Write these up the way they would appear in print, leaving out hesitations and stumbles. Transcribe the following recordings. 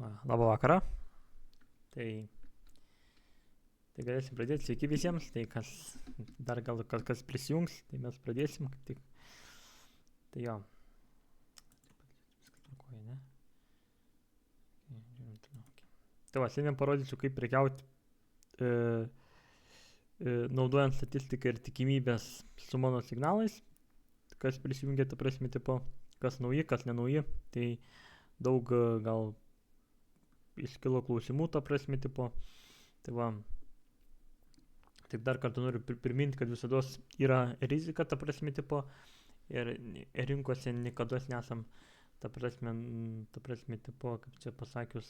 Labą vakarą. Tai galėsim pradėti. Sveiki visiems. Tai dar gal kas prisijungs, tai mes pradėsim kaip tik. Tai jo. Tai šiandien parodysiu, kaip prekiauti naudojant statistiką ir tikimybės su mano signalais. Kas prisijungia, ta prasme, tipo, kas nauji, kas nenauji. Tai daug gal iškilo klausimų, ta prasme, tipo. Tai va. Tik dar kartą noriu priminti, kad visados yra rizika, ta prasme, tipo. Ir rinkose nikados nesam, ta prasme, tipo, kaip čia pasakius,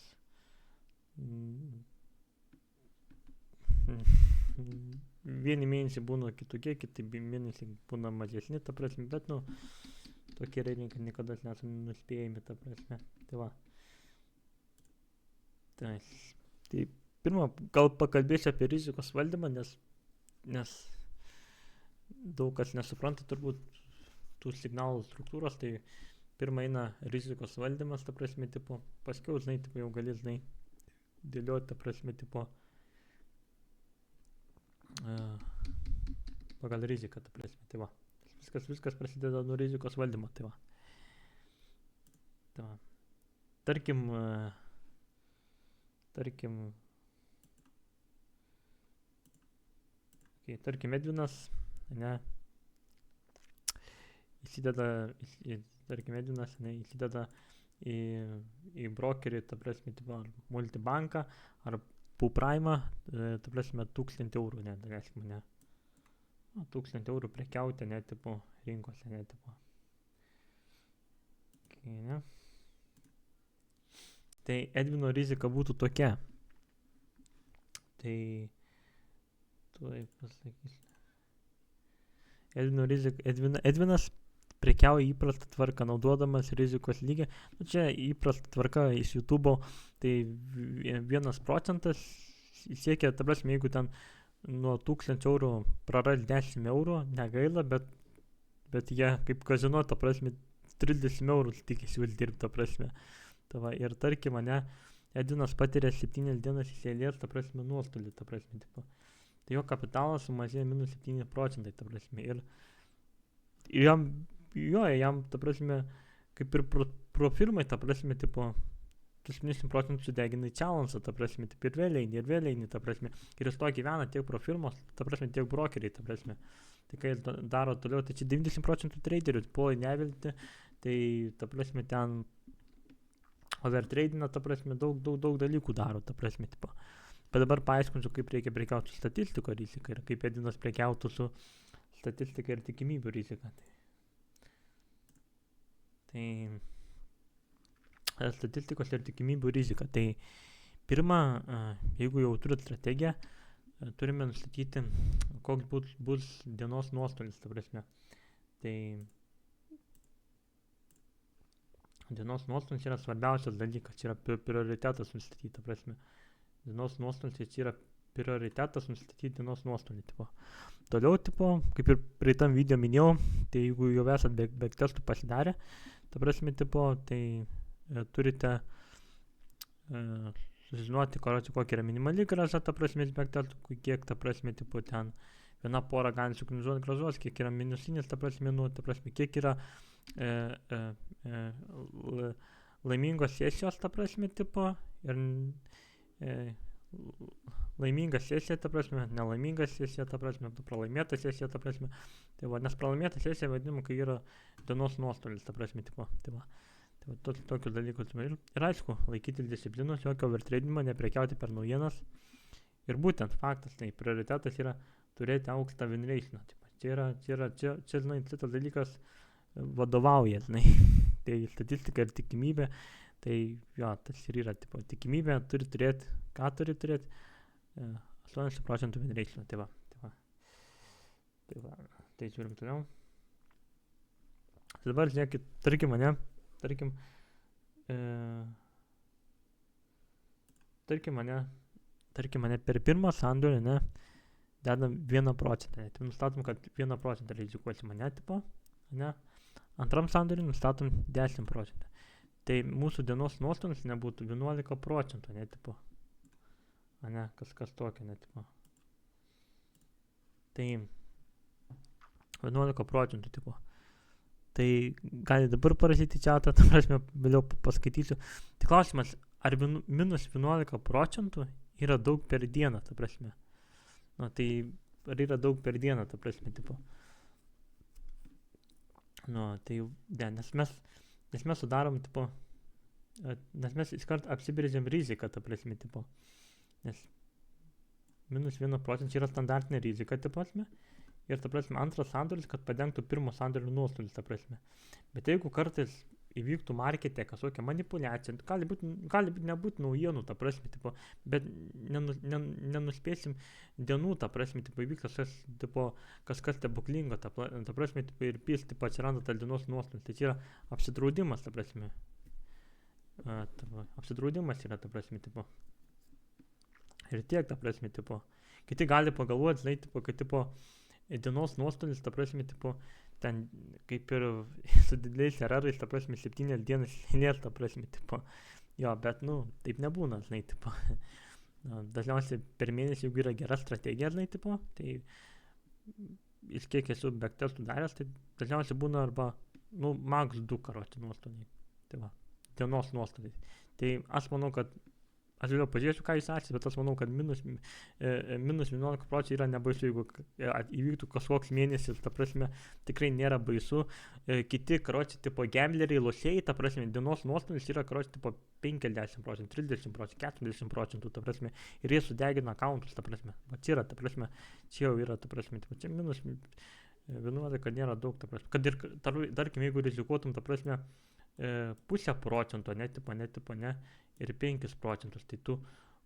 vieni mėnesiai būna kitokie, kiti mėnesiai būna mažesni, ta prasme, bet, tokie yra rinkai, nikada nesam nuspėjami, ta prasme. Tai va. Tai pirmą, gal pakalbėsiu apie rizikos valdymą, nes daug kas nesupranta turbūt tų signalų struktūros, tai pirmą eina rizikos valdymas, ta prasme, tipo, paskiau, tipo, jau gali, dėlioti, ta prasme, tipo, pagal riziką, ta prasme, tai va. Viskas prasideda nuo rizikos valdymo, tai va. Tai va. Tarkim Edvinas, ne, įsideda į brokerį, ta prasme, tipo, multibanką ar PUPrime, ta prasme, 1000 eurų, ne, daleiskim, ne. 1000 eurų prekiauti, ne, tipo, rinkose, ne, tipo. Ne. Tai Edvino rizika būtų tokia. Tai tuoj pasakysiu. Edvinas prekiauja įprastą tvarką, naudodamas rizikos lygį. Čia įprasta tvarka iš YouTube, tai 1% siekia, ta prasme, jeigu ten nuo 1000 eurų praras 10 eurų, negaila, bet jie kaip kazino, ta prasme, 30 eurų tikisi uždirbti, ta prasme. Ta va, ir tarkim, Edvinas patiria 7 dienas įsėlės, ta prasme, nuostolį, ta prasme, tipo. Tai jo kapitalas sumažėja minus 7%, ta prasme. Ir jam, ta prasme, kaip ir pro firmai, ta prasme, tipo, 70% sudegina į challenge, ta prasme, taip, ir vėliai, ta prasme. Ir jis to gyvena tiek pro firmos, ta prasme, tiek brokeriai, ta prasme. Tai kai jis daro toliau, tai čia 90% traderių puola nevilti, tai, ta prasme, ten overtradina, ta prasme, daug dalykų daro, ta prasme, tipo. Bet dabar paaiškinsiu, kaip reikia prekiauti su statistiko rizika ir kaip Edvinas prekiautų su statistika ir tikimybių rizika. Tai statistikos ir tikimybių rizika. Tai pirma, jeigu jau turit strategiją, turime nustatyti, koks bus dienos nuostolis, ta prasme. Tai dienos nuostolis yra svarbiausias dalykas, yra prioritetas nustatyti, ta prasme. Dienos nuostolis yra prioritetas nustatyti dienos nuostolį, tipo. Toliau, tipo, kaip ir praeitam video minėjau, tai jeigu jau esat backtestų pasidarę, ta prasme, tipo, tai turite sužinoti, kokia yra minimali grąža, ta prasme, backtestų, kiek, ta prasme, tipo, ten viena pora gali sinchronizuoti grąžos, kiek yra minusinis, ta prasme, kiek yra laimingos sesijos, ta prasme, tipo, ir laiminga sesija, ta prasme, nelaiminga sesija, ta prasme, pralaimėta sesija, ta prasme. Tai va, nes pralaimėta sesija vadinama, kai yra dienos nuostolis, ta prasme, tipo. Tai va, tokius dalykus. Ir aišku, laikyti disciplinos, jokio overtradinimo, neprekiauti per naujienas. Ir būtent faktas, tai prioritetas yra turėti aukštą win ratio. Čia, tas dalykas vadovauja, tai statistika ir tikimybė. Tai jo, tas ir yra, tipo, tikimybė turi turėti, ką turi turėti, 80% win ratio, tai va. Tai žiūrim toliau. Tai dabar, žiūrėkit, tarkim mane per pirmą sandorį, ne, dedam 1%, tai nustatom, kad 1% rizikuosi mane, tipo, ne, antram sandorį nustatom 10%. tai mūsų dienos nuostolis nebūtų 11%, ne, tipo. Ane, kas tokio, ne, tipo. Tai 11%, tipo. Tai gali dabar parašyti čatą, ta prasme, vėliau paskaitysiu. Tai klausimas, ar minus 11% yra daug per dieną, ta prasme. Nu, tai ar yra daug per dieną, ta prasme, tipo. Nu, tai, ne, nes mes sudarom, tipo, nes mes iškart apsibrėžiam riziką, ta prasme, tipo. Nes minus 1% yra standartinė rizika, ta prasme. Ir, ta prasme, antras sandoris, kad padengtų pirmo sandorio nuostolis, ta prasme. Bet jeigu kartais įvyktų markete kažkokia manipulacija, gali nebūti naujienų, ta prasme, tipo, bet nenuspėsim dienų, ta prasme, tipo, įvyks kažkas stebuklingo, ta prasme, tipo, ir pys, tipo, atsiranda ta dienos nuostolis. Tai čia yra apsidraudimas, ta prasme. Apsidraudimas yra, ta prasme, tipo. Ir tiek, ta prasme, tipo. Kiti gali pagalvoti, žinai, tipo, kad, tipo, dienos nuostolis, ta prasme, tipo, ten kaip ir su dideliais erarais, ta prasme, 7 dienas lėt, ta prasme, tipo. Jo, bet, nu, taip nebūna, žinai, tipo. Dažniausiai per mėnesį, jeigu yra gera strategija, žinai, tipo, tai iš kiek esu backtestų daręs, tai dažniausiai būna arba, nu, max 2 karoti nuostoliai. Tai va, dienos nuostoliai. Tai aš manau, kad aš vėliau pažiūrėsiu, ką jūs sakėte, bet aš manau, kad minus 11% yra nebaisu, jeigu įvyktų kažkoks mėnesis, ta prasme, tikrai nėra baisu. Kiti, karoči, tipo, gambleriai, lošėjai, ta prasme, dienos nuostolis yra, karoči, tipo, 50%, 30%, 40%, ta prasme, ir jie sudegina akauntus, ta prasme. Va čia yra, ta prasme, čia jau yra, ta prasme, tipo, čia minus 11 nėra daug, ta prasme. Kad ir, tarkim, jeigu rizikuotum, ta prasme, 0,5%, ne, ir 5%, tai tu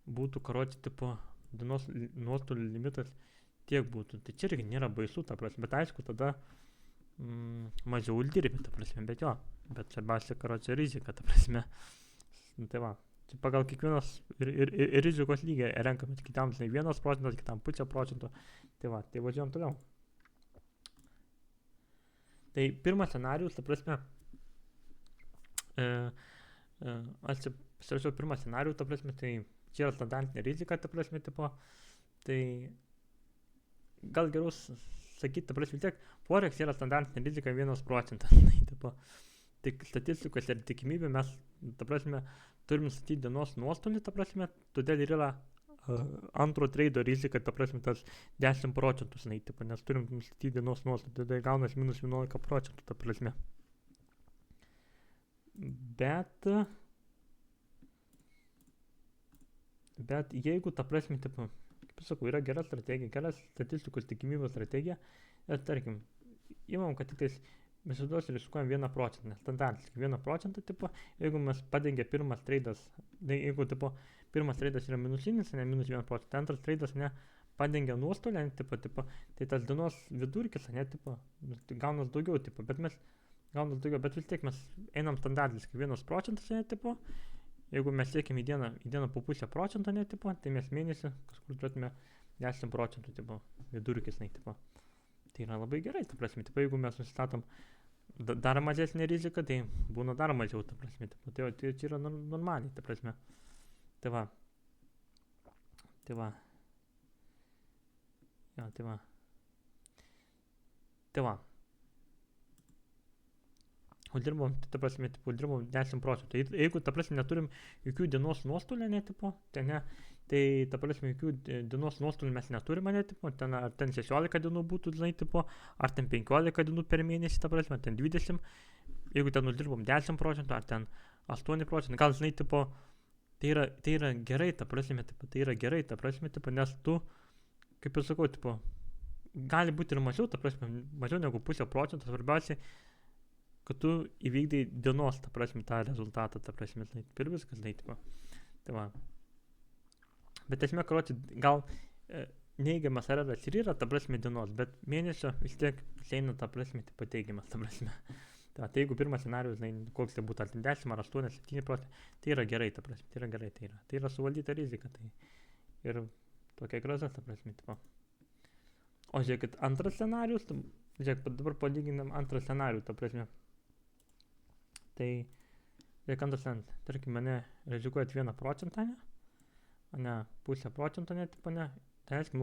būtų, karoči, tipo, dienos nuostolių limitas tiek būtų. Tai čia irgi nėra baisu, ta prasme, bet aišku, tada mažiau uždirbi, ta prasme, bet jo, bet svarbiausia, karoči, rizika, ta prasme. Tai va, čia pagal kiekvienos ir rizikos lygį renkamės, kitam 1%, kitam 0,5%, tai va, tai važiuojam toliau. Tai pirmas scenarijus, ta prasme, aš čia pasirašiau pirmą scenarijų, ta prasme, tai čia yra standartinė rizika, ta prasme, tipo, tai gal geriau sakyti, ta prasme, tiek, Forex yra standartinė rizika 1%, tai, tipo, tik statistikos ir tikimybė mes, ta prasme, turim nustatyti dienos nuostolį, ta prasme, todėl ir yra antro trado rizika, ta prasme, tas 10%, tipo, nes turim nustatyti dienos nuostolį, tada gaunas minus 11%, ta prasme. Bet jeigu, ta prasme, tipo, kaip sakau, yra gera strategija, geras statistikos tikimybės strategija, ir tarkim, įmam, kad tik tais mes visos riskuojam 1%, nes standartiškai 1%, tipo, jeigu mes padengia pirmas tradas, jeigu, tipo, pirmas tradas yra minusinis, ne minus 1%, antras tradas, ne, padengia nuostolį, tipo, tai tas dienos vidurkis, ne, tipo, gaunas daugiau, tipo, bet vis tiek mes einam standartiškai 1%, ne, tipo, jeigu mes siekiam į dieną po 0,5%, ne, tipo, tai mes mėnesį kažkur turėtume 10%, tipo, vidurkis, ne, tipo. Tai yra labai gerai, ta prasme, tipo, jeigu mes nusistatom dar mažesnė rizika, tai būna dar mažiau, ta prasme, tipo, tai čia yra normaliai, ta prasme. Tai va. Jo, tai va. Uždirbom, ta prasme, tipo, uždirbom 10%. Jeigu, ta prasme, neturim jokių dienos nuostolių, ne, tipo, tai ne, tai, ta prasme, jokių dienos nuostolių mes neturime, ne, tipo, ar ten 16 dienų būtų, žinai, tipo, ar ten 15 dienų per mėnesį, ta prasme, ten 20, jeigu ten uždirbom 10%, ar ten 8%, gal, žinai, tipo, tai yra gerai, ta prasme, tipo, nes tu, kaip ir sakau, tipo, gali būti ir mažiau, ta prasme, mažiau negu 0,5%, svarbiausiai, kad tu įvykdai dienos, ta prasme, tą rezultatą, ta prasme, žinai, ir viskas, žinai, tipo. Tai va. Bet esmė, karoči, gal neigiamas eraras ir yra, ta prasme, dienos, bet mėnesio vis tiek eina, ta prasme, tipo, teigiamas, ta prasme. Tai jeigu pirmas scenarijus, žinai, koks tai būtų, ar 10, ar 8, 7%, tai yra gerai, ta prasme, tai yra suvaldyta rizika, tai ir tokia graža, ta prasme, tipo. O žiūrėkit, antras scenarijus, žiūrėk, dabar palyginam antrą scenarijų, ta prasme. Tai reikia understand, tarkim, mane rizikuojat 1%, ne, 0,5%, ne, tipo, ne, tai reiškia,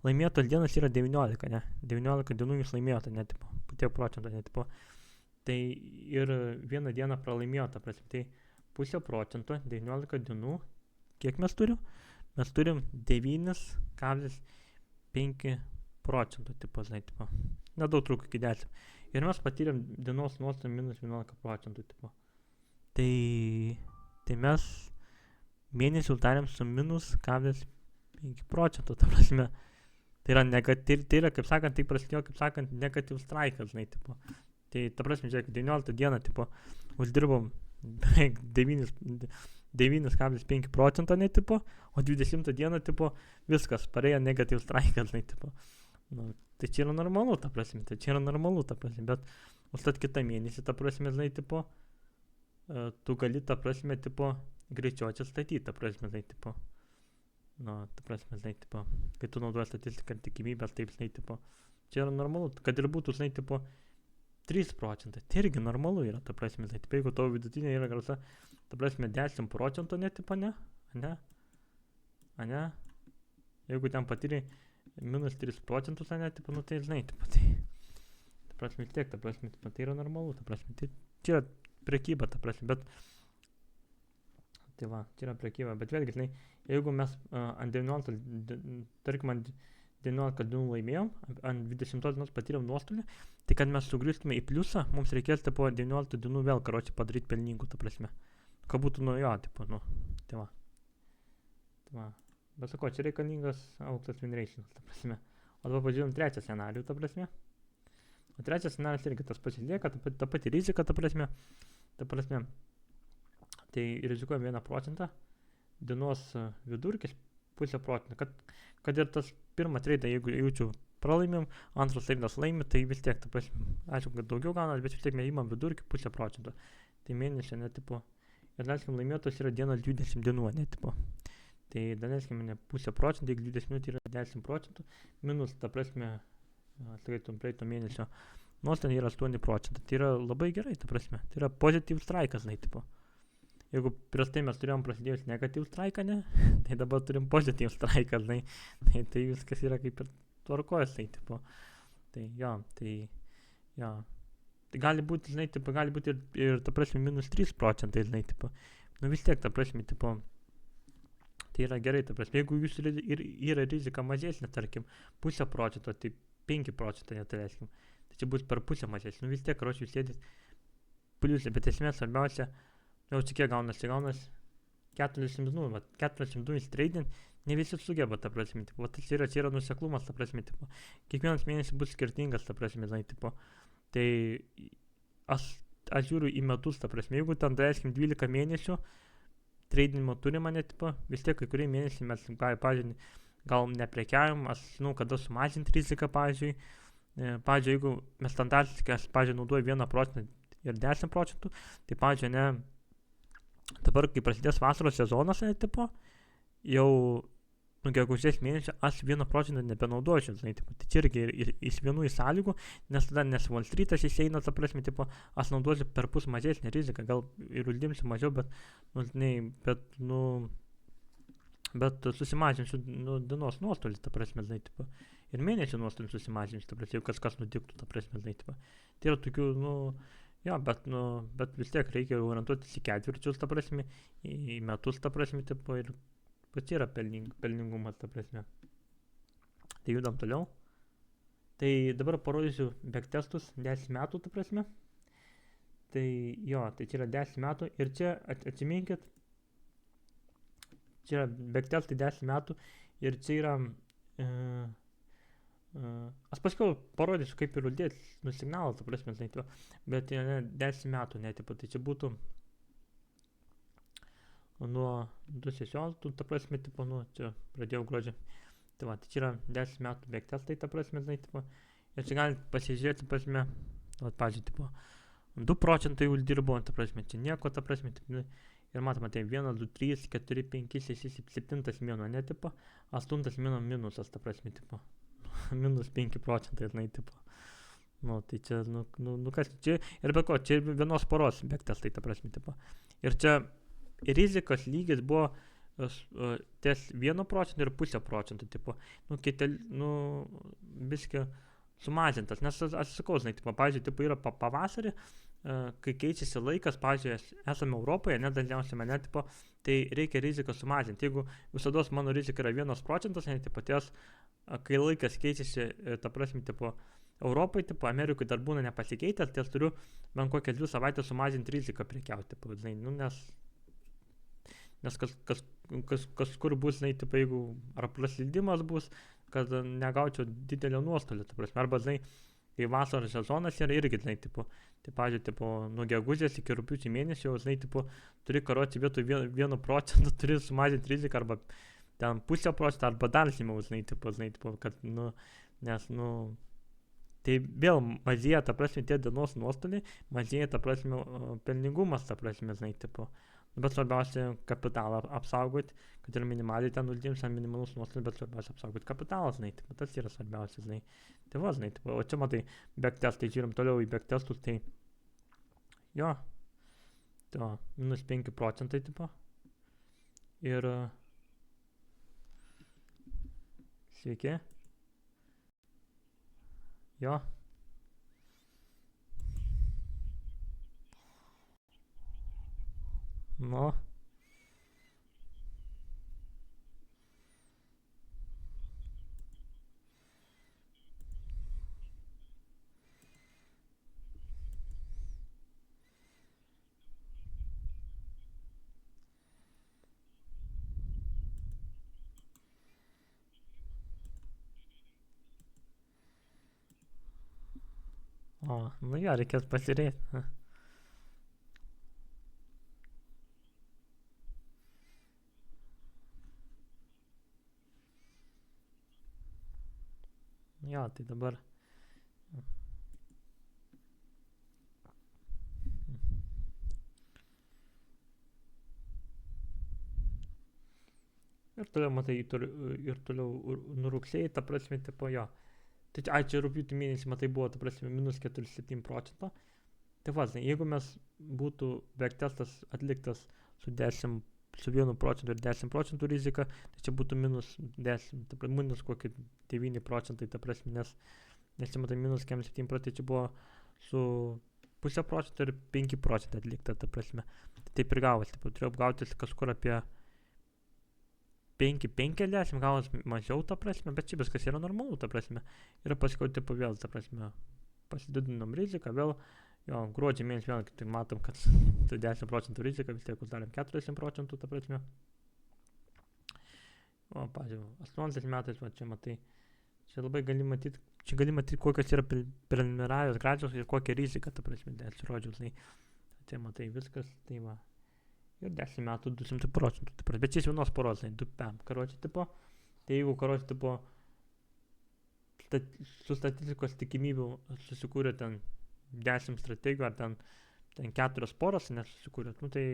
laimėtos dienos yra 19, ne, 19 dienų jūs laimėjote, ne, tipo, tie procentų, ne, tipo, tai ir vieną dieną pralaimėjo, ta prasme, tai 0,5%, 19 dienų, kiek mes turim? Mes turim 9,5%, tipo, žinai, tipo, nedaug trūko iki 10. Ir mes patyrėm dienos nuostolį minus 11%, tipo. Tai mes mėnesį uždarėm su minus 0,5%, ta prasme. Tai yra, tai yra, kaip sakant, tai prasidėjo, kaip sakant, negatyvus straikas, žinai, tipo. Tai, ta prasme, žiūrėk, 19 dieną, tipo, uždirbom beveik 9,5%, ne, tipo, o 20 dieną, tipo, viskas, parėjo negatyvus straikas, žinai, tipo. Nu, tai čia yra normalu, ta prasme, bet užtat kitą mėnesį, ta prasme, žinai, tipo, tu gali, ta prasme, tipo, greičiau atsistatyti, ta prasme, žinai, tipo. Nu, ta prasme, žinai, tipo, kai tu naudoji statistiką ir tikimybės, taip, žinai, tipo, čia yra normalu, kad ir būtų, žinai, tipo, 3%, tai irgi normalu yra, ta prasme, žinai, tipo, jeigu tavo vidutinė yra grąža, ta prasme, 10%, ne, tipo, ne, jeigu ten patyrė minus 3%, ne, tipo, nu, tai, žinai, tipo, tai, ta prasme, tiek, ta prasme, tipo, tai yra normalu, ta prasme, tai čia yra prekyba, ta prasme, bet, tai va, čia yra prekyba, bet vėlgi, žinai, jeigu mes ant 19, tarkim, ant 19 dienų laimėjom, ant 20 dienos patyrėm nuostolį, tai kad mes sugrįžtume į pliusą, mums reikės, tipo, 19 dienų vėl, karočią, padaryti pelningų, ta prasme. Kad būtų, nu, jo, tipo, nu, tai va. Bet sako, čia reikalingas aukštas win ratio, ta prasme. O dabar pažiūrėjom trečią scenarijų, ta prasme. O trečias scenarijus irgi tas pats lieka, ta pati rizika, ta prasme. Tai rizikuojam 1%, dienos vidurkis 0,5%, kad ir tas pirmą traidą, jeigu jaučiu pralaimim, antras traidas laimi, tai vis tiek, ta prasme, aišku, kad daugiau gaunat, bet vis tiek mes įmam vidurkį 0,5%. Tai mėnesio, ne, tipo, ir daleiskim laimėtos yra dienos 20 dienų, ne, tipo. Tai daleiskim, ne 0,5%, jeigu 20 minutų yra 10%, minus, ta prasme, atlaikytum praeito mėnesio nuostolį yra 8%. Tai yra labai gerai, ta prasme, tai yra pozityvus straikas, ne, tipo. Jeigu prieš tai mes turėjom prasidėjus negatyvų straiką, ne, tai dabar turim pozityvų straiką, žinai, tai viskas yra kaip ir tvarkojas, tai, tipo, tai, jo, tai gali būti, žinai, tipo, gali būti ir ta prasme, minus 3%, žinai, tipo, nu vis tiek, ta prasme, tipo, tai yra gerai, ta prasme, jeigu jūs yra rizika mažesnė, tarkim, 0,5%, tai 5%, tai reiškia, tai čia bus per pusę mažesnė, nu vis tiek, karočiui, jūs sėdės pliusė, bet esmė svarbiausia, jau čia kiek gaunas 40 dienų, va, 40 dienų įstreidint, ne visi sugeba, ta prasme, tipo, va, čia yra nuseklumas, ta prasme, tipo, kiekvienas mėnesis bus skirtingas, ta prasme, žinai, tipo, tai aš žiūriu į metus, ta prasme, jeigu ten, daleiskim, 12 mėnesių treidinimo turime, ne, tipo, vis tiek kai kurie mėnesiai mes, pavyzdžiui, gal neprekiavim, aš žinau, kada sumažinti riziką, pavyzdžiui, jeigu mes standartiškai, aš, pavyzdžiui, naudoju 1% ir 10%, tai, pavyzdžiui, ne, dabar, kai prasidės vasaros sezonas, ne, tipo, jau, nu, gegužės mėnesio, aš 1% nebenaudoju, žinai, tipo, tai čia irgi iš vienų į sąlygų, nes tada nes Wall Streetas išeina, ta prasme, tipo, aš naudosiu per pus mažesnę riziką, gal ir uždirbsiu mažiau, bet, nu, žinai, bet susimažinsiu, nu, dienos nuostolį, ta prasme, žinai, tipo, ir mėnesio nuostolį susimažinsiu, ta prasme, jeigu kažkas nutiktų, ta prasme, žinai, tipo, tai yra tokių, nu, jo, bet vis tiek reikia orientuotis į ketvirčius, ta prasme, į metus, ta prasme, tipo, ir čia yra pelningumas, ta prasme. Tai judam toliau. Tai dabar parodysiu backtestus 10 metų, ta prasme. Tai jo, tai čia yra 10 metų ir čia atsiminkit, čia yra backtestai 10 metų ir čia yra aš paskiau parodysiu, kaip ir uždėti signalą, ta prasme, bet ne, 10 metų, ne, tipo, tai čia būtų nuo 2016, ta prasme, tipo, nu, čia pradėjau gruodžio. Tai va, tai čia yra 10 metų backtestai, ta prasme, tipo, ir čia galite pasižiūrėti, ta prasme, va, pavyzdžiui, tipo, 2% uždirbo, ta prasme, čia nieko, ta prasme, tipo, ir matome, tai 1, 2, 3, 4, 5, 6, 7 mėnuo, ne, tipo, 8 mėnuo minusas, ta prasme, tipo. Minus 5%, žinai, tipo. Nu, tai čia, kas, čia ir be ko, čia vienos poros backtestai, ta prasme, tipo. Ir čia rizikos lygis buvo ties 1% ir 0,5%, tipo. Nu, biskį sumažintas, nes aš sakau, žinai, tipo, pavyzdžiui, tipo, yra pavasarį, kai keičiasi laikas, pavyzdžiui, esame Europoje, net dažniausiai mane, tipo, tai reikia riziką sumažinti. Jeigu visados mano rizika yra 1%, ne, tipo, ties, kai laikas keičiasi, ta prasme, tipo, Europai, tipo, Amerikai dar būna nepasikeitęs, ties turiu man kokią 2 savaitės sumažinti riziką prekiauti, tipo, žinai, nu, nes kas kur bus, žinai, tipo, jeigu ar praslydimas bus, kad negaučiau didelio nuostolio, ta prasme, arba, žinai, kai vasaros sezonas yra irgi, žinai, tipo, tai, pavyzdžiui, tipo, nuo gegužės iki rugpjūčio mėnesio, žinai, tipo, turi karoti vietoj 1%, turi sumažinti riziką arba ten 0,5%, arba dar žemiau, žinai, tipo, kad, nu, nes, nu, tai vėl mažėja, ta prasme, tie dienos nuostoliai, mažėja, ta prasme, pelningumas, ta prasme, žinai, tipo. Bet svarbiausia kapitalą apsaugoti, kad ir minimaliai ten uždirbs ant minimalus nuostolius, bet svarbiausia apsaugoti kapitalą, žinai, tipo, tas yra svarbiausia, žinai. Tai va, žinai, tipo, o čia matai, backtestai, žiūrim toliau į backtestus, tai jo, to, minus 5%, tipo. Ir sveiki. Jo. Nu. O, nu jo, reikės pasižiūrėti. Jo, tai dabar. Ir toliau, matai, ir toliau nurugsėjai, ta prasme, tipo, jo. Tai čia rugpjūčio mėnesį, matai, buvo, ta prasme, minus 4,7%. Tai va, jeigu mes būtų backtestas atliktas su 1% ir 10% rizika, tai čia būtų minus 10, tai minus kokį 9%, ta prasme, nes čia matai minus 7%, tai čia buvo su 0,5% ir 5% atlikta, ta prasme. Tai taip ir gavosi, turėjau apgauti kažkur apie 5,50 gavos mažiau, ta prasme, bet čia viskas yra normalu, ta prasme. Ir paskui, tipo, vėl, ta prasme, pasididinom riziką, vėl, jo, gruodžio mėnesį vėl, tai matom, kad su 10% rizika, vis tiek uždarėm 40%, ta prasme. O, pažiūrėjau, 18 metais, va, čia matai, čia labai gali matyti, kokios yra preliminarios grąžos ir kokia rizika, ta prasme, atsirodžiau, tai čia matai viskas, tai va. Ir 10 metų 200%, tai bet čia vienos poros, 2PM, karočią tipo, tai jeigu karočią tipo su statistikos tikimybių susikūrė ten 10 strategijų ar ten 4 poros nesusikūrė, nu tai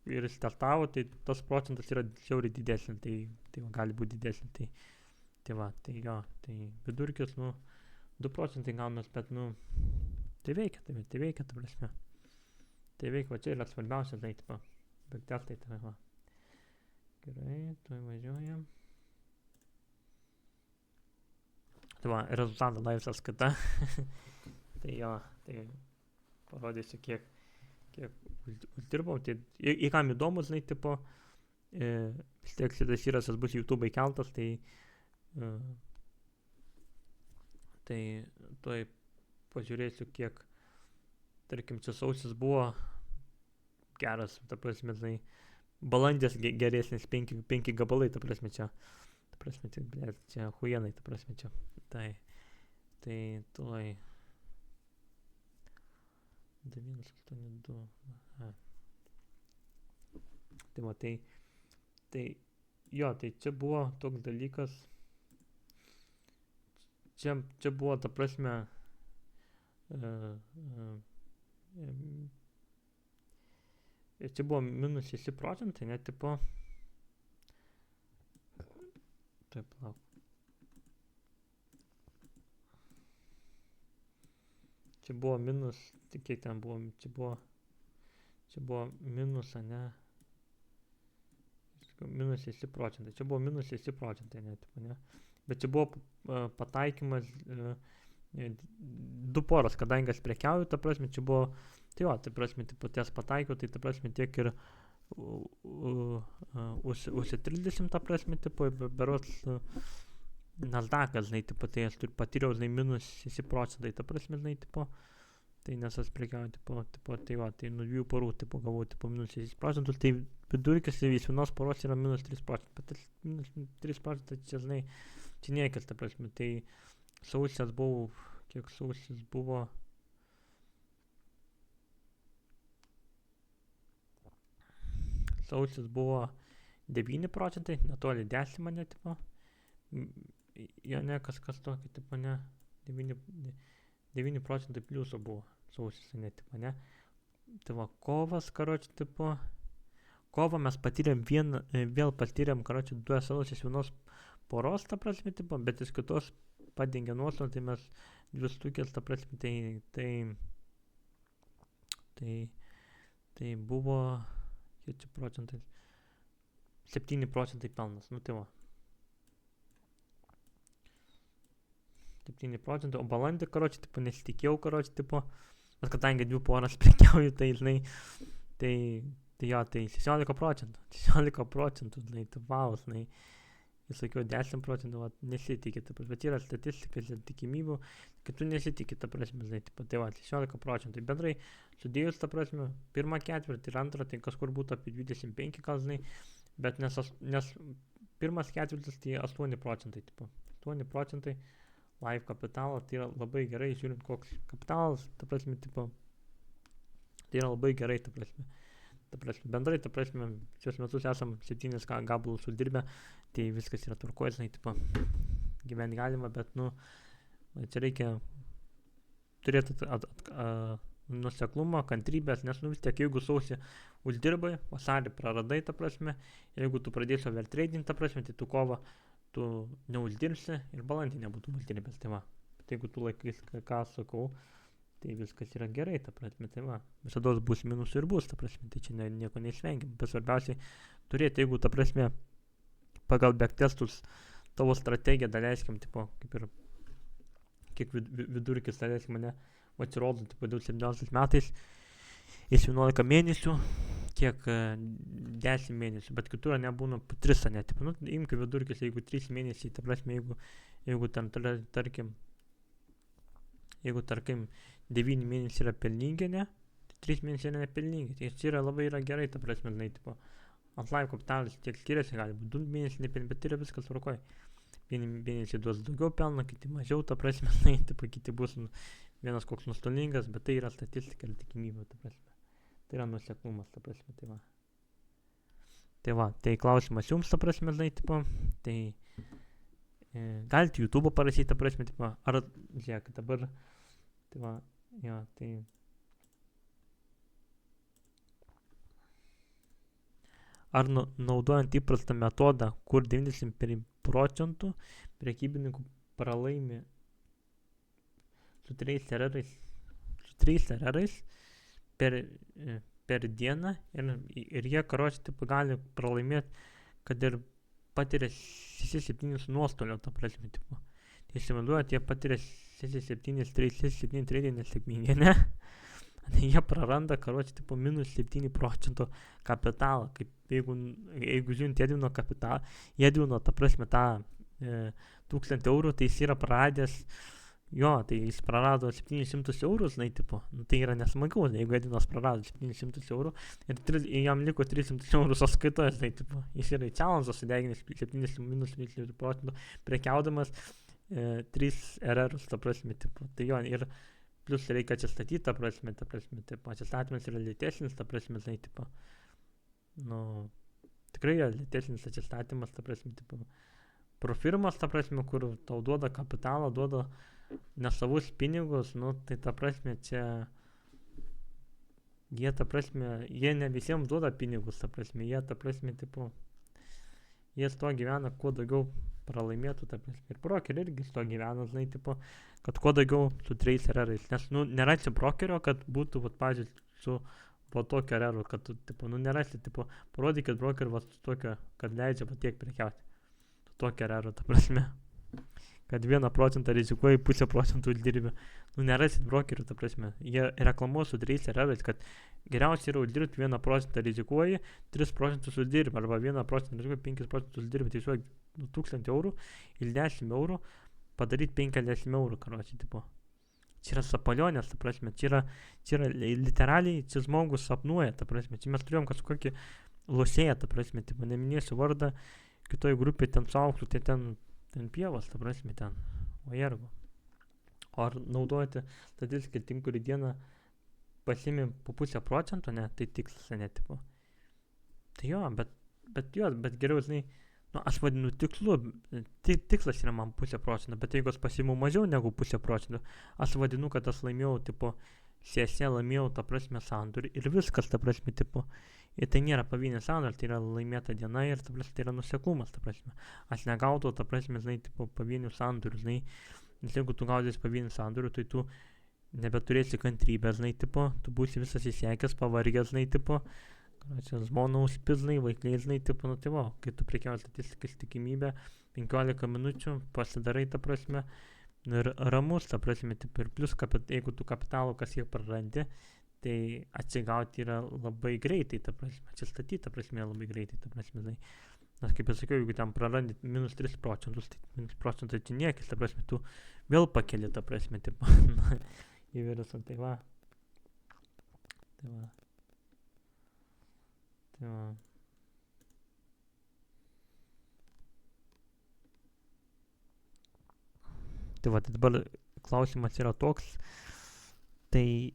ir startavo, tai tas procentas yra žiauriai didesnis, tai gali būti didesnis, tai va, tai jo, tai vidurkis, nu, 2% gaunas, bet, nu, tai veikia, ta prasme, tai veikia, va čia yra svarbiausia, tai, tipo, backtestai, tai va. Gerai, tuoj važiuojam. Tai va, rezultatą live sąskaita. Tai jo, tai parodysiu, kiek uždirbau. Tai į kam įdomu, žinai, tipo, vis tiek šitas įrašas bus YouTube įkeltas, tai tuoj pažiūrėsiu, kiek, tarkim, čia sausis buvo geras, ta prasme, žinai, balandės geresnis, 5 gabalai, ta prasme, čia, čia huienai, ta prasme, čia, tai tuoj, 982, tai va, tai, jo, tai čia buvo toks dalykas, čia buvo, ta prasme, ir čia buvo minus 6%, net tipo, taip, lauk. čia buvo minus, tai kiek ten buvo, čia buvo minus, ne, minus 6 procentai, čia buvo minus 6 procentai, ne, tipo, ne, bet čia buvo pataikymas 2 poros, kadangi aš prekiauju, ta prasme, čia buvo, tai jo, tai prasme, tipo, ties pataikiau, tai ta prasme tiek ir už 30, ta prasme, tipo, berods Nasdaq'as, žinai, tipo, tai aš patyriau, žinai, minus 6 procentai, ta prasme, žinai, tipo, tai nes aš prekiauju, tipo, tai va, tai nuo 2 porų, tipo, gavau, tipo, minus 6 procentus, tai vidurkis iš vienos poros yra minus 3 procentai, bet minus 3 procentai, čia, žinai, čia niekas, ta prasme, tai sausis buvo, kiek sausis buvo, sausis buvo 9 procentai, netoli 10 mane, tipo, jo ne, kažkas tokio, tipo, ne, 9 procentai pliuso buvo sausis, ne, tipo, ne, tai va, kovas, karoči, tipo, kovą mes patyrėm vėl patyrėm, karoči, 2 salos iš vienos poros, ta prasme, tipo, bet iš kitos padengė nuostolį, tai mes 2 stukės, ta prasme, tai buvo, kiek čia procentai, 7 procentai pelnas, nu tai va. 7 procentai, o balandį, karoči, tipo, nesitikėjau, karoči, tipo, bet kadangi 2 poras prekiauju, tai, žinai, tai jo, tai 16 procentų, žinai, tai wow, žinai, jis sakiau 10 procentų, va, nesitikė, ta prasme, bet yra statistika ir tikimybių, kad tu nesitikė, ta prasme, žinai, tai va, 16 procentų, bendrai sudėjus, ta prasme, pirmą ketvirtį ir antrą, tai kažkur būtų apie 25, gal, žinai, bet nes pirmas ketvirtis tai 8 procentai, tipo, 8 procentai live kapitalo, tai yra labai gerai, žiūrint koks kapitalas, ta prasme, tipo, tai yra labai gerai, ta prasme, bendrai, ta prasme, šios metus esam 7 gabalus uždirbę, tai viskas yra tvarkoje, žinai, tipo, gyventi galima, bet, nu, čia reikia turėti nuoseklumą, kantrybės, nes, nu, vis tiek, jeigu sausį uždirbai, vasarį praradai, ta prasme, jeigu tu pradėsi overtrading, ta prasme, tai tu kovą tu neuždirbsi ir balandį nebūtų uždirbęs, tai va. Bet jeigu tu laikais, ką sakau, tai viskas yra gerai, ta prasme, tai va. Visada bus minusų ir bus, ta prasme, tai čia nieko neišvengiam. Bet svarbiausiai turėti, jeigu, ta prasme, pagal backtestus tavo strategiją, daleiskim, tipo, kaip ir kiek vidurkis, daleiskim, mane atsirodo, tipo, 2017 metais, iš 11 mėnesių, kiek 10 mėnesių, bet kitur nebūna 3, ne, tipo, nu, imk vidurkis, jeigu 3 mėnesiai, ta prasme, jeigu ten, tarkim, 9 mėnesiai yra pelningi, ne, tai 3 mėnesiai yra nepelningi, tai čia yra labai gerai, ta prasme, žinai, tipo, ant live kapitalas tiek skiriasi, gali būti 2 mėnesiai nepelningi, bet tai yra viskas tvarkoje. Vieni mėnesiai duos daugiau pelno, kiti mažiau, ta prasme, žinai, tipo, kiti bus vienas koks nuostolingas, bet tai yra statistika ir tikimybė, ta prasme. Tai yra nuoseklumas, ta prasme, tai va. Tai va, tai klausimas jums, ta prasme, žinai, tipo, tai galite YouTube parašyti, ta prasme, tipo, ar, žiūrėk, dabar, tai va, jo, tai ar naudojant įprastą metodą, kur 90 procentų prekybininkų pralaimi su 3 ererais per dieną ir jie, karoči, tipo, gali pralaimėti, kad ir patiria 6-7 nuostolio, ta prasme, tipo. Tai įsivaizduojat, jie patiria 6-7 trade nesėkmingi, ne? Jie praranda, karoči, tipo, minus 7 procentų kapitalą, kaip jeigu žiūrint Edvino kapitalą, Edvino, ta prasme, tą 1000 eurų, tai jis yra praradęs, jo, tai jis prarado 700 eurų, žinai, tipo, nu, tai yra nesmagu, jeigu Edvinas prarado 700 eurų ir jam liko 300 eurų sąskaitoje, žinai, tipo, jis yra į challenge sudeginęs 7 minus 30 procentų prekiaudamas 3 RR, ta prasme, tipo, tai jo, ir plus reikia atsistatyti, ta prasme, tipo, atsistatymas yra lėtesnis, ta prasme, žinai, tipo, nu, tikrai yra lėtesnis atsistatymas, ta prasme, tipo, pro firmas, ta prasme, kur tau duoda kapitalą, duoda nesavus pinigus, nu, tai ta prasme, čia jie, ta prasme, jie ne visiems duoda pinigus, ta prasme, jie, ta prasme, tipo, jie su to gyvena, kuo daugiau pralaimėtų, ta prasme. Ir brokeriai irgi su to gyvena, žinai, tipo, kad kuo daugiau su 3 ererais. Nes, nerasi brokerio, kad būtų, vat, pavyzdžiui, su tokio erero, kad tu, tipo, nerasi, tipo, parodykit brokerį, vat, su tokio, kad leidžia tiek prekiauti. Su tokio erero, ta prasme. Kad 1% rizikuoji, 0,5% uždirbi. Nerasit brokerių, ta prasme. Jie reklamuos su 3 ererais, kad geriausiai yra uždirbti 1% rizikuoji, 3% uždirbi, arba 1% rizikuoji, 5% uždirbi, tiesiog 1000 eurų ir 10 eurų padaryti 50 eurų, karočiui, tipo. Čia yra sapalionės, ta prasme, čia yra literaliai, čia žmogus sapnuoja, ta prasme, čia mes turėjom kažkokį lošėją, ta prasme, tipo, neminėsiu vardą, kitoj grupėje ten suaugtų, tai ten pievas, ta prasme, ten, o jergo. O ar naudojate statistiką tinkurį dieną pasiimi po 0,5%, ne, tai tikslas, ne, tipo. Tai jo, bet geriau, žinai, aš vadinu tikslu, tikslas yra man 0,5%, bet jeigu aš pasiimu mažiau negu 0,5%, aš vadinu, kad aš laimėjau, tipo, sesiją laimėjau, ta prasme, sandorį ir viskas, ta prasme, tipo, ir tai nėra pavienė sandorį, tai yra laimėta diena ir, ta prasme, tai yra nuseklumas, ta prasme. Aš negaudau, ta prasme, žinai, tipo, pavienių sandorių, žinai, nes jeigu tu gaudys pavienių sandorių, tai tu nebeturėsi kantrybę, žinai, tipo, tu būsi visas įsiekęs, pavargęs, žinai, tipo, čia žmona užpis, žinai, vaikai, žinai, tipo, nu, tai va, kai tu prekiauji statistikas tikimybę, 15 minučių pasidarai, ta prasme, ir ramus, ta prasme, taip, ir plus, jeigu tu kapitalo kažkiek prarandi, tai atsigauti yra labai greitai, ta prasme, atsistatyti, ta prasme, labai greitai, ta prasme, tai, nes kaip jau sakiau, jeigu ten prarandi minus 3%, tai minus procentai tai niekis, ta prasme, tu vėl pakeli, ta prasme, taip, į virusą, tai va. Tai va, tai dabar klausimas yra toks, tai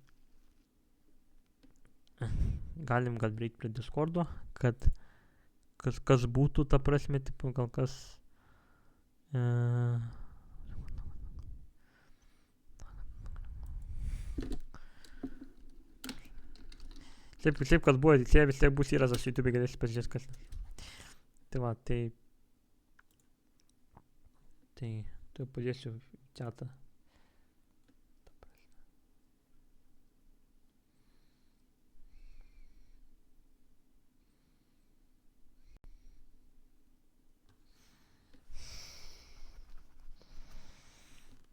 galim gal greit prie Discordo, kad kas būtų, ta prasme, tipo, gal kas Šiaip, kas buvo, vis tiek bus įrazas YouTube, galėsi pasižiūrėti, kas. Tai va, tai padėsiu chatą.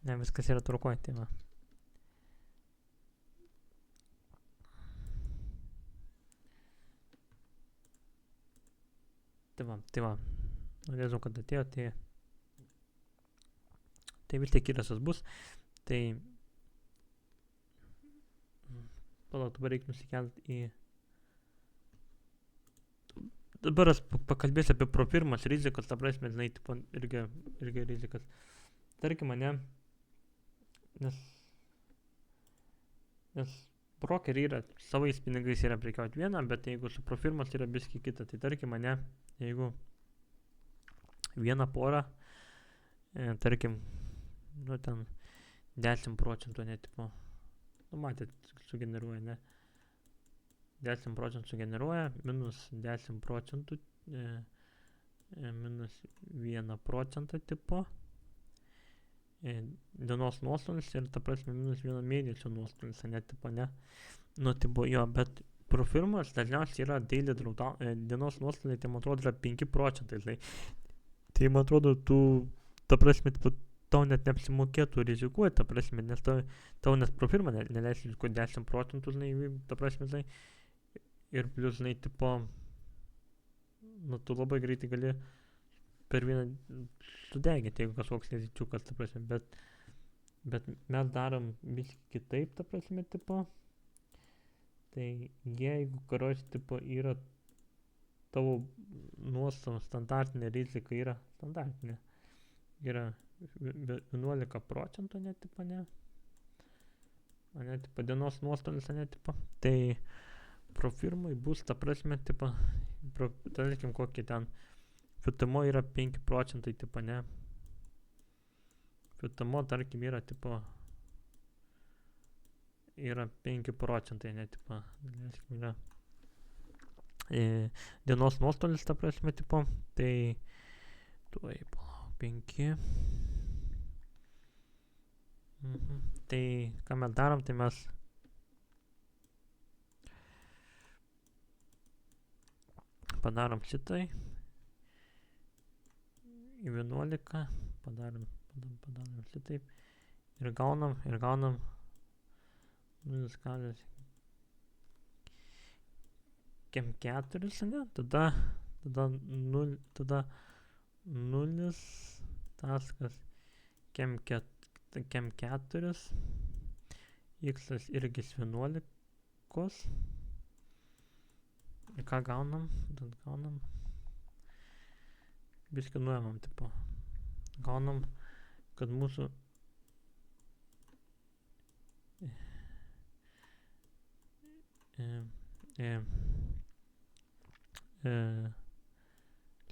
Ne, viskas yra tvarkoj, tai va. Tai va. Norėčiau, kad atėjo, tai vis tiek įrasas bus. Tai palauk, dabar reikia nusikelti į... Dabar aš pakalbėsiu apie profirmas rizikas, ta prasme, žinai, tipo, irgi rizikas. Tarkim, mane, nes brokeriai yra savais pinigais yra prekiauti vieną, bet jeigu su profirmas yra biski kita, tai tarkim, mane, jeigu vieną porą, tarkim, nu ten 10%, ne, tipo, nu matėt, sugeneruoja, ne, 10% sugeneruoja, minus 10%, minus 1%, tipo, dienos nuostolis ir, ta prasme, minus 1 mėnesio nuostolis, ne, tipo, ne, nu, tipo, jo, bet profirmas dažniausiai yra daily drawdown, dienos nuostoliai, tai man atrodo, yra 5%, tai man atrodo, ta prasme, tau net neapsimokėtų rizikuoti, ta prasme, nes tau nes profirma neleis rizikuoti 10%, žinai, ta prasme, žinai, ir plius, žinai, tipo, nu, tu labai greitai gali per vieną sudeginti, jeigu kažkoks nezičiukas, ta prasme, bet mes darom vis kitaip, ta prasme, tipo, tai jeigu, karoči, tipo, yra tavo nuostolių standartinė rizika yra standartinė, yra 11%, ne, tipo, ne, tipo, dienos nuostolis, ne, tipo, tai profirmai bus, ta prasme, tipo, tarkim, kokį ten, FTMO yra 5%, tipo, ne, FTMO, tarkim, yra, tipo, yra 5%, ne, tipo, yra dienos nuostolis, ta prasme, tipo, tai tuoj, palauk. 5. Tai ką mes darom, tai mes padarom šitai į 11, padarom šitaip ir gaunam 0,4, ne? Tada 0,4 x irgi 11. Ir ką gaunam? Biškį nuėmam, tipo. Gaunam, kad mūsų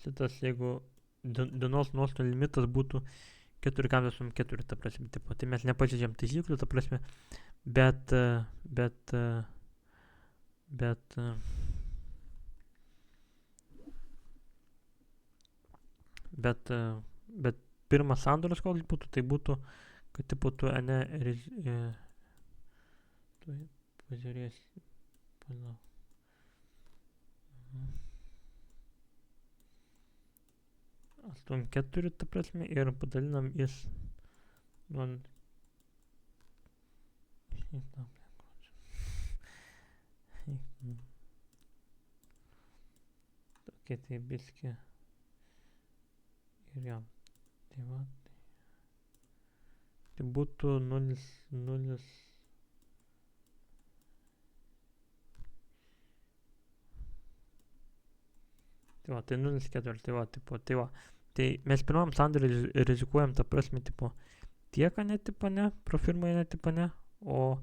šitas, jeigu dienos nuostolių limitas būtų 4,4, ta prasme, tipo. Tai mes nepažeidžiam taisyklių, ta prasme, bet pirmas sandoris koks būtų, tai būtų, kad tipo tu pažiūrėsi, palauk. 8,4, ta prasme, ir padalinam iš 0. Tokie tai biški. Ir jo. Tai va. Tai būtų 0. Tai va, tai 0,4, tai va, tipo, tai va. Tai mes pirmam sandorį rizikuojam, ta prasme, tipo, tiek, ne, tipo, ne, pro firmai, ne, tipo, ne, o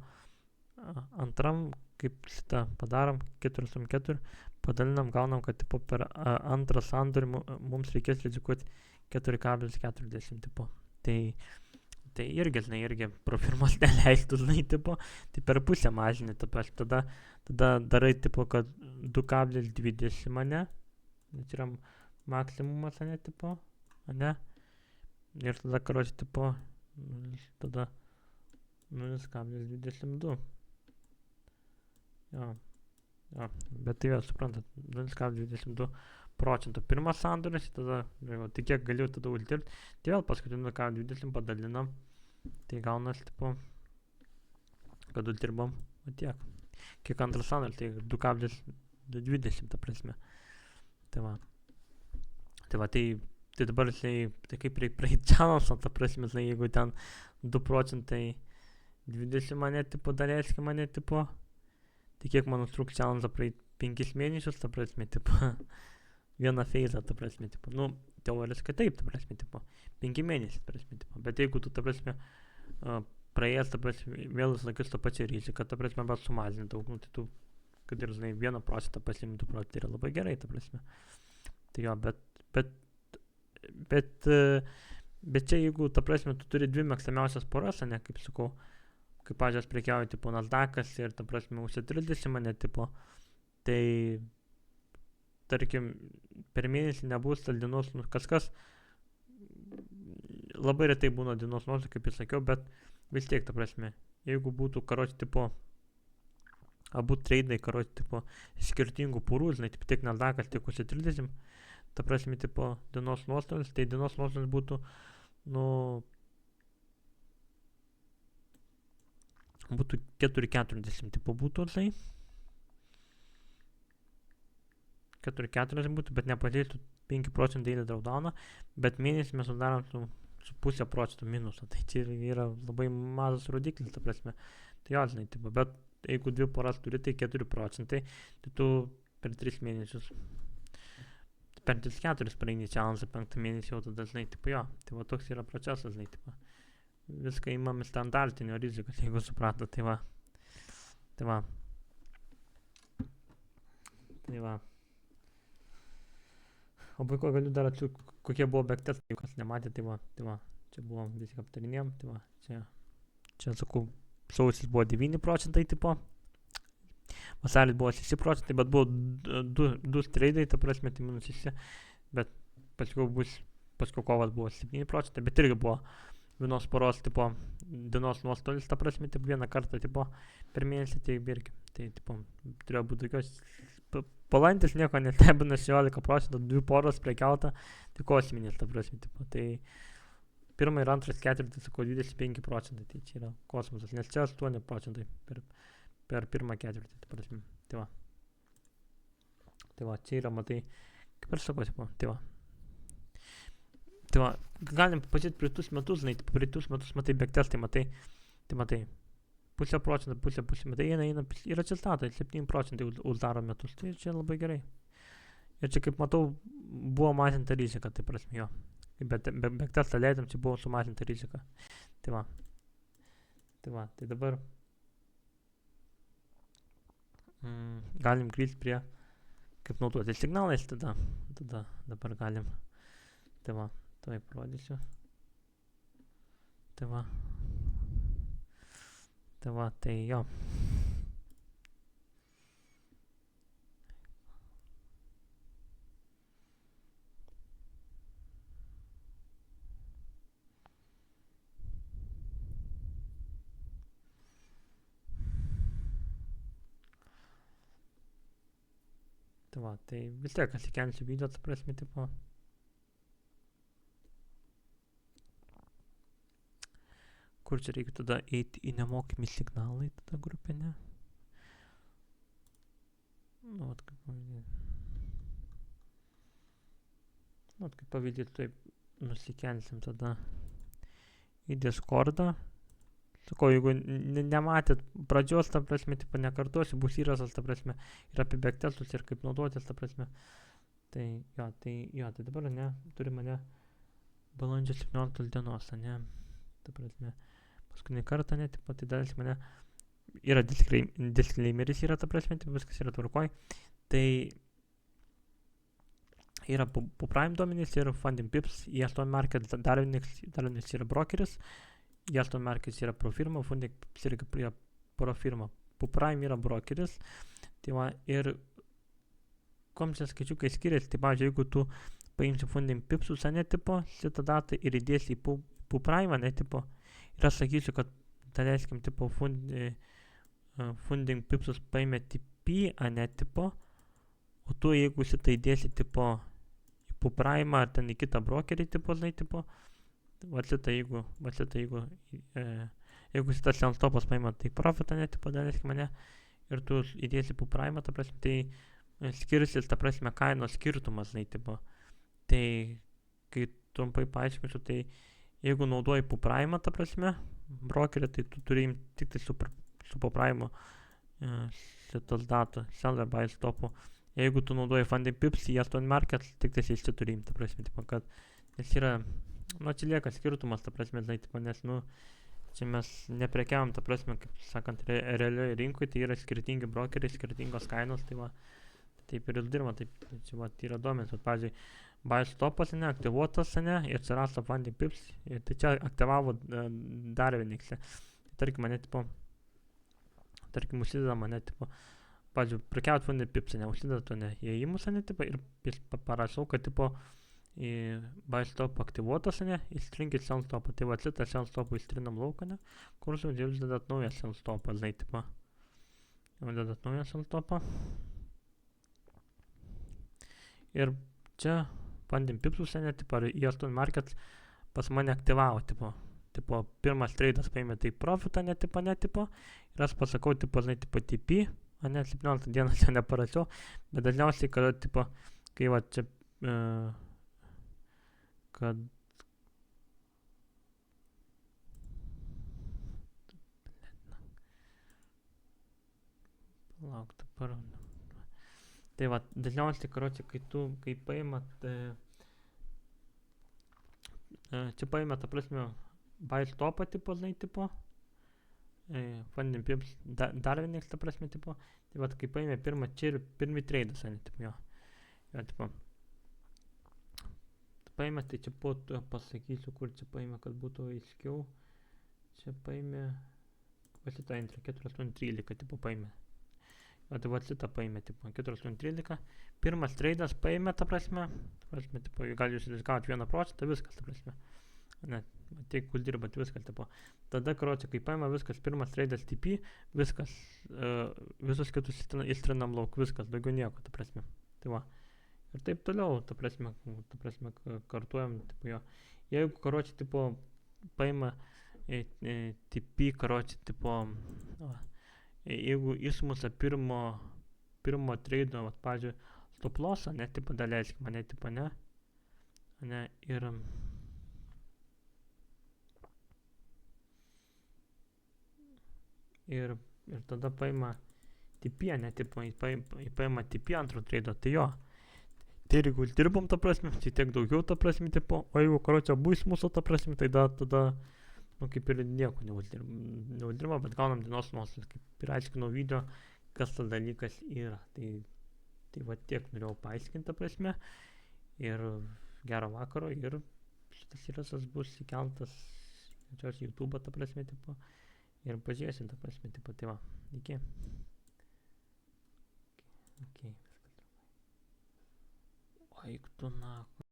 antram, kaip šitą padarom, 4,4, padalinam, gaunam, kad, tipo, per antrą sandorį mums reikės rizikuoti 4,40, tipo. Tai irgi, žinai, pro firmos neleistų, žinai, tipo, tai per pusę mažini, ta prasme, tada darai, tipo, kad 2,20, ne, nes yra maksimumas, ne, tipo, ne, ir tada, karoči, tipo, tada 0,22. Jo, bet tai vėl suprantat, 0,22 procentų. Pirmas sandoris, tada, tai kiek galiu tada uždirbti, tai vėl paskutinį 0,20 padalinam, tai gaunas, tipo, kad uždirbam, o tiek. Kiek antras sandoris, tai 2,20, ta prasme. Tai va, tai dabar, tai kaip reikia praeiti challenge, ta prasme, jeigu ten 2 procentai 20 mane, tipo, daleiskai mane, tipo, tai kiek man užtruks challenge praeiti 5 mėnesius, ta prasme, tipo, vieną feizą, ta prasme, tipo, nu, teoriškai taip, ta prasme, tipo, 5 mėnesius, ta prasme, tipo, bet jeigu tu, ta prasme, praėjęs, ta prasme, vėl laikus tą pačią riziką, ta prasme, bet sumažinti daug, nu, tai tu, kad ir, žinai, 1% pasiimti 2 procentai yra labai gerai, ta prasme. Tai jo, bet čia jeigu, ta prasme, tu turi 2 mėgstamiausias poras, ne, kaip sakau, kaip pažiūrės prekiauja, tipo, Nasdaqas ir, ta prasme, UC30 mane, tipo, tai, tarkim, per mėnesį nebus tas dienos, nu, kažkas, labai retai būna dienos nuostolių, kaip ir sakiau, bet vis tiek, ta prasme, jeigu būtų, karoči, tipo, abu treidai, karoči, tipo, skirtingų porų, žinai, tiek Nasdaqas, tiek UC30, ta prasme, tipo, dienos nuostolis, tai dienos nuostolis būtų, nu, būtų 4,40, tipo, būtų, žinai, 4,40 būtų, bet nepažeistų 5 procentų daily drawdowną, bet mėnesį mes sudarom su 0,5 procentų minusą, tai čia yra labai mažas rodiklis, ta prasme, tai jo, žinai, tipo, bet jeigu 2 poras turi, tai 4 procentai, tai tu per 3 mėnesius, per 3-4 praeini challenge, 5 mėnesį jau tada, žinai, tipo, jo, tai va toks yra procesas, žinai, tipo, viską įmami standartinio rizikos, jeigu suprato, tai va. O puiku, galiu dar atsiūti, kokie buvo backtestai, kas nematė, tai va, čia buvo viską aptarinėjom, tai va, čia sakau, sausis buvo 9 procentai, tipo, vasaris buvo 6 procentai, bet buvo 2 treidai, ta prasme, tai minus 6, bet paskui bus paskui kovas buvo 7 procentai, bet irgi buvo vienos poros, tipo, dienos nuostolis, ta prasme, tipo, vieną kartą, tipo, per mėnesį, tai irgi, tai, tipo, turėjo būti tokios, balandis nieko netebina, 16 procentų, 2 poros prekiauta, tai kosminis, ta prasme, tipo, tai pirmą ir antras ketvirtis, sakau, 25 procentai, tai čia yra kosmosas, nes čia 8 procentai per pirmą ketvirtį, ta prasme, tai va. Tai va, čia yra, matai, kaip ir sakau, tai va. Tai va, galim pasižiūrėti praeitus metus, matai, backtestai, matai, pusę procentų, pusę, matai, eina, ir atsistato, 7 procentai uždaro metus, tai čia labai gerai. Ir čia, kaip matau, buvo mažinta rizika, tai prasme, jo. Bet backtestą leidom, čia buvo sumažinta rizika. Tai va, tai dabar galim grįžti prie, kaip naudoti signalais, tada dabar galim, tai va. Tai parodysiu. Tai va, tai jo. Tai va, tai vis tiek įsikelsiu video, ta prasme, tipo. Kur čia reikia tada eiti į nemokami signalai, tada grupinė. Nu, vat kaip pavyzdys, taip nusikelsim tada į Discordą. Sakau, jeigu nematėt pradžios, ta prasme, tipo, nekartosiu, bus įrašas, ta prasme, ir apie backtestus ir kaip naudotis, ta prasme. Tai dabar, ne, turime, ne, balandžio 17 dienos, ne, ta prasme. Paskutinį kartą, ne, tipo, tai dalis mane, yra disclaimeris, yra, ta prasme, tai viskas yra tvarkoj. Tai yra PuPrime duomenys ir Funding Pips, Yellowstone Market dar vienas yra brokeris, Yellowstone Market yra profirma, Funding Pips yra profirma. PuPrime yra brokeris, tai va, ir kom čia skaičiukai skiriasi, tai pavyzdžiui, jeigu tu paimsi Funding Pipsus, ne, tipo, šitą datą ir įdėsi į PuPrime, ne, tipo, ir aš sakysiu, kad, tai leiskim, tipo, Funding Pipsus paėmė TP, ne, tipo, o tu, jeigu šitą įdėsi, tipo, į PuPrime ar ten į kitą brokerį, tipo, žinai, tipo, va šitą, jeigu šitas Selstopas paėmė tai profitą, ne, tipo, tai leiskim, ne, ir tu įdėsi PuPrime, ta prasme, tai skirsis, ta prasme, kainos skirtumas, žinai, tipo, tai, kai trumpai paaiškinsiu, tai jeigu naudoji PuPrime, ta prasme, brokerį, tai tu turi tik tai su PuPrime šitos datos, seller buy stopų. Jeigu tu naudoji Funding Pips, Yellowstone Market, tik tai jis turi imti, ta prasme, tipo, kad, nes yra, nu, atsilieka skirtumas, ta prasme, žinai, tipo, nes, nu, čia mes neprekiavom, ta prasme, kaip sakant, realioje rinkoje, tai yra skirtingi brokeriai, skirtingos kainos, tai va, taip ir dirba, taip, čia va, yra duomenys, bet, pavyzdžiui, buy stopas, ne, aktyvuotas, ne, ir atsirasta Funding Pips, ir tai čia aktyvavo dar vieniksi. Tarkim, mane, tipo, užsideda mane, tipo, pavyzdžiui, prekiaut Funding Pips, ne, užsideda to, ne, įėjimus, ne, tipo, ir parašau, kad, tipo, į buy stop aktyvuotas, ne, įstrinkit sell stopą, tai va, šitą sell stopą įstrinam lauką, ne, kur jau uždedat naują sell stopą, žinai, tipo, uždedat naują sell stopą. Ir čia Funding Pipsus, ne, tipo, ar Yellowstone Market pas mane aktyvavo, tipo, pirmas tradas paėmė tai profitą, ne, tipo, ir aš pasakau, tipo, žinai, tipo, TP, ne, 17 dieną čia neparašiau, bet dažniausiai, kad, tipo, kai va čia, kad, lauk, dabar, tai va, dažniausiai, kai paimat, čia paėmė, ta prasme, buy stopą, tipo, žinai, tipo, Funding Pips dar vienas, ta prasme, tipo, tai va, kai paėmė pirmi tradas, ne, tipo, jo, tipo, paėmė, tai čia pasakysiu, kur čia paėmė, kad būtų aiškiau, čia paėmė, va šitą antrą, 4.8.13, tipo, paėmė, O tai va šitą paėmė, tipo, 4,13. Pirmas treidas paėmė, ta prasme, tipo, gal jūs gauti 1%, viskas, ta prasme. Ne, tiek, kur dirbat, viskas, tipo. Tada, karočią, kai paėmė viskas, pirmas treidas TP, viskas, visus kitus įstrinam lauk, viskas, daugiau nieko, ta prasme. Tai va. Ir taip toliau, ta prasme kartuojam, tipo, jo. Jeigu, karočią, tipo, paėmė TP, karočią, tipo, jeigu įsmusa pirmo treido, vat, pavyzdžiui, stop lossą, ne, tipo, daleiskime, ne, tipo, ne, ir tada paima TP, ne, tipo, paima TP antro treido, tai jo, tai jeigu dirbom, ta prasme, tai tiek daugiau, ta prasme, tipo, o jeigu, karočią, abu įsmusa, ta prasme, tai tada, nu, kaip ir nieko neuždirba, bet gaunam dienos nuostolius, kaip ir aiškinau video, kas tas dalykas yra. Tai va tiek norėjau paaiškinti, ta prasme, ir gero vakaro, ir šitas įrašas bus įkeltas YouTube, ta prasme, tipo, ir pažiūrėsim, ta prasme, tipo, tai va, iki. Okay. Oi, tu na.